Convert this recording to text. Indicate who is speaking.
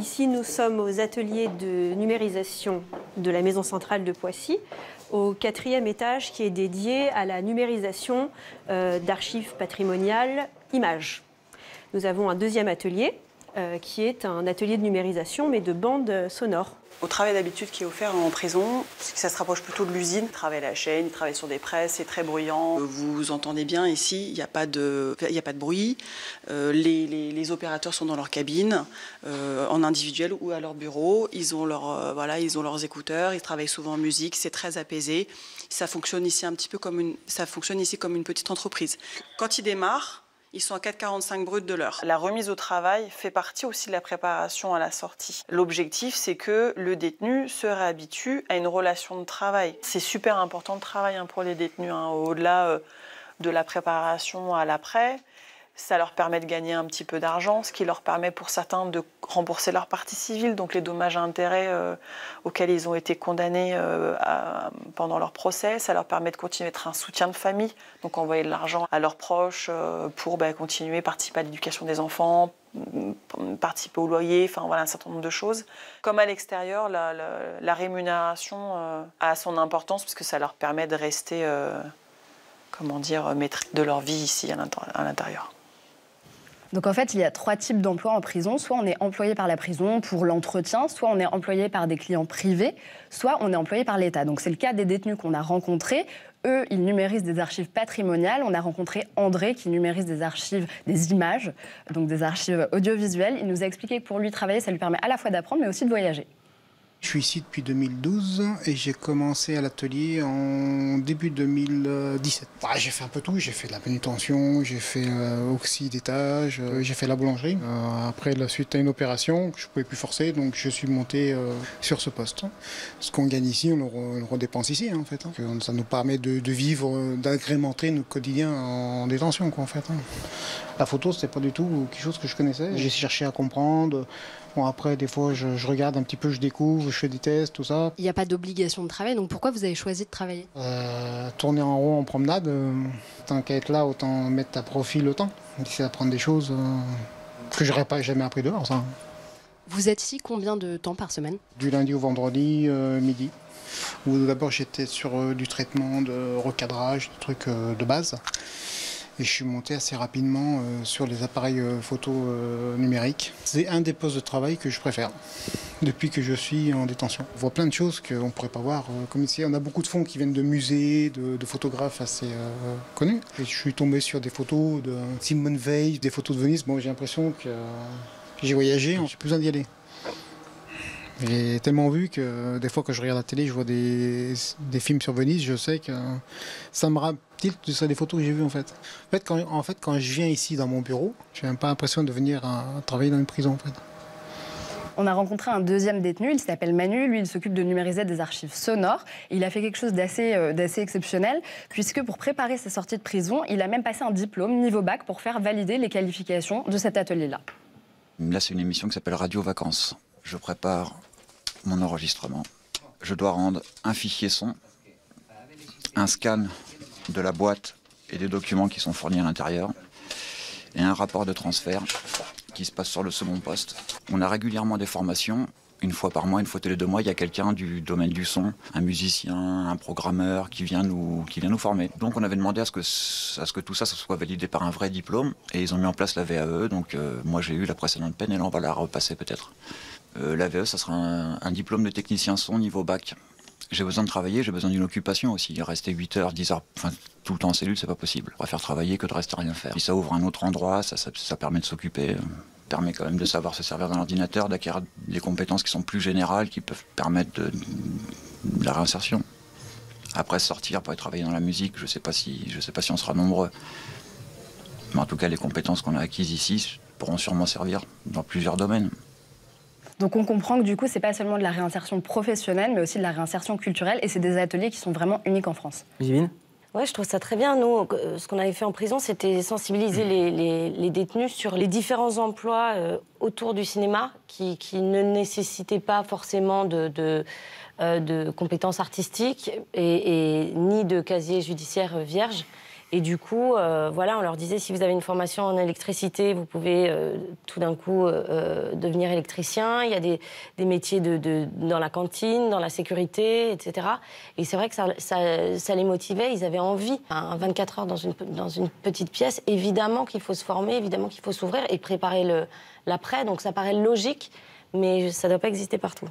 Speaker 1: Ici, nous sommes aux ateliers de numérisation de la Maison centrale de Poissy, au 4e étage qui est dédié à la numérisation d'archives patrimoniales images. Nous avons un deuxième atelier qui est un atelier de numérisation mais de bandes sonores.
Speaker 2: Au travail d'habitude qui est offert en prison, ça se rapproche plutôt de l'usine. Ils travaillent à la chaîne, ils travaillent sur des presses, c'est très bruyant. Vous entendez bien ici, il n'y a pas de bruit. Les opérateurs sont dans leur cabine, en individuel ou à leur bureau. Ils ont leurs écouteurs, ils travaillent souvent en musique, c'est très apaisé. Ça fonctionne ici un petit peu comme une petite entreprise. Quand ils démarrent, ils sont à 4,45 brut de l'heure. La remise au travail fait partie aussi de la préparation à la sortie. L'objectif, c'est que le détenu se réhabitue à une relation de travail. C'est super important de travail pour les détenus, au-delà de la préparation à l'après. Ça leur permet de gagner un petit peu d'argent, ce qui leur permet pour certains de rembourser leur partie civile, donc les dommages à intérêts auxquels ils ont été condamnés pendant leur procès. Ça leur permet de continuer à être un soutien de famille, donc envoyer de l'argent à leurs proches pour continuer, participer à l'éducation des enfants, participer au loyer, un certain nombre de choses. Comme à l'extérieur, la rémunération a son importance parce que ça leur permet de rester, maîtres de leur vie ici à l'intérieur.
Speaker 3: Donc en fait, il y a 3 types d'emplois en prison. Soit on est employé par la prison pour l'entretien, soit on est employé par des clients privés, soit on est employé par l'État. Donc c'est le cas des détenus qu'on a rencontrés. Eux, ils numérisent des archives patrimoniales. On a rencontré André qui numérise des archives, des images, donc des archives audiovisuelles. Il nous a expliqué que pour lui, travailler, ça lui permet à la fois d'apprendre, mais aussi de voyager.
Speaker 4: Je suis ici depuis 2012 et j'ai commencé à l'atelier en début 2017. J'ai fait un peu tout, j'ai fait de la manutention, j'ai fait oxy d'étage, j'ai fait la boulangerie. Après, suite à une opération, je ne pouvais plus forcer, donc je suis monté sur ce poste. Ce qu'on gagne ici, on le redépense ici, en fait. Ça nous permet de vivre, d'agrémenter notre quotidien en détention, en fait. La photo, c'était pas du tout quelque chose que je connaissais. J'ai cherché à comprendre. Bon, après, des fois, je regarde un petit peu, je découvre, je fais des tests, tout ça.
Speaker 3: Il n'y a pas d'obligation de travail, donc pourquoi vous avez choisi de travailler ?
Speaker 4: Tourner en rond en promenade, tant qu'à être là, autant mettre à profit le temps. Essayer d'apprendre des choses que j'aurais pas jamais appris dehors, ça.
Speaker 3: Vous êtes ici combien de temps par semaine ?
Speaker 4: Du lundi au vendredi, midi. Où d'abord, j'étais sur du traitement, de recadrage, des trucs de base. Et je suis monté assez rapidement sur les appareils photo numériques. C'est un des postes de travail que je préfère depuis que je suis en détention. On voit plein de choses qu'on ne pourrait pas voir. Comme ici, on a beaucoup de fonds qui viennent de musées, de photographes assez connus. Et je suis tombé sur des photos de Simone Veil, des photos de Venise. Bon, j'ai l'impression que j'ai voyagé, j'ai plus besoin d'y aller. J'ai tellement vu que des fois quand je regarde la télé, je vois des films sur Venise, je sais que ça me rappelle sur des photos que j'ai vues en fait. Quand je viens ici dans mon bureau, j'ai même pas l'impression de venir travailler dans une prison en fait.
Speaker 3: On a rencontré un deuxième détenu, il s'appelle Manu, lui il s'occupe de numériser des archives sonores. Et il a fait quelque chose d'assez exceptionnel, puisque pour préparer sa sortie de prison, il a même passé un diplôme niveau bac pour faire valider les qualifications de cet atelier-là.
Speaker 5: Là c'est une émission qui s'appelle Radio Vacances. Je prépare mon enregistrement. Je dois rendre un fichier son, un scan de la boîte et des documents qui sont fournis à l'intérieur, et un rapport de transfert qui se passe sur le second poste. On a régulièrement des formations. Une fois par mois, une fois tous les 2 mois, il y a quelqu'un du domaine du son, un musicien, un programmeur qui vient nous former. Donc on avait demandé à ce que tout ça soit validé par un vrai diplôme, et ils ont mis en place la VAE. Donc moi j'ai eu la précédente peine et là on va la repasser peut-être. La VAE, ça sera un diplôme de technicien son niveau bac. J'ai besoin de travailler, j'ai besoin d'une occupation aussi. Rester 8 heures, 10 heures, tout le temps en cellule, c'est pas possible. Je préfère travailler que de rester à rien faire. Si ça ouvre un autre endroit, ça permet de s'occuper, permet quand même de savoir se servir d'un ordinateur, d'acquérir des compétences qui sont plus générales, qui peuvent permettre de la réinsertion. Après sortir pour aller travailler dans la musique, je sais pas si on sera nombreux. Mais en tout cas, les compétences qu'on a acquises ici pourront sûrement servir dans plusieurs domaines.
Speaker 3: Donc on comprend que du coup, c'est pas seulement de la réinsertion professionnelle, mais aussi de la réinsertion culturelle, et c'est des ateliers qui sont vraiment uniques en France.
Speaker 6: Yvine ?
Speaker 7: Ouais, je trouve ça très bien. Nous, ce qu'on avait fait en prison, c'était sensibiliser les détenus sur les différents emplois autour du cinéma qui ne nécessitaient pas forcément de compétences artistiques et ni de casier judiciaire vierge. Et du coup, voilà, on leur disait, si vous avez une formation en électricité, vous pouvez tout d'un coup devenir électricien. Il y a des métiers dans la cantine, dans la sécurité, etc. Et c'est vrai que ça les motivait, ils avaient envie. 24 heures dans une petite pièce, évidemment qu'il faut se former, évidemment qu'il faut s'ouvrir et préparer l'après. Donc ça paraît logique, mais ça ne doit pas exister partout.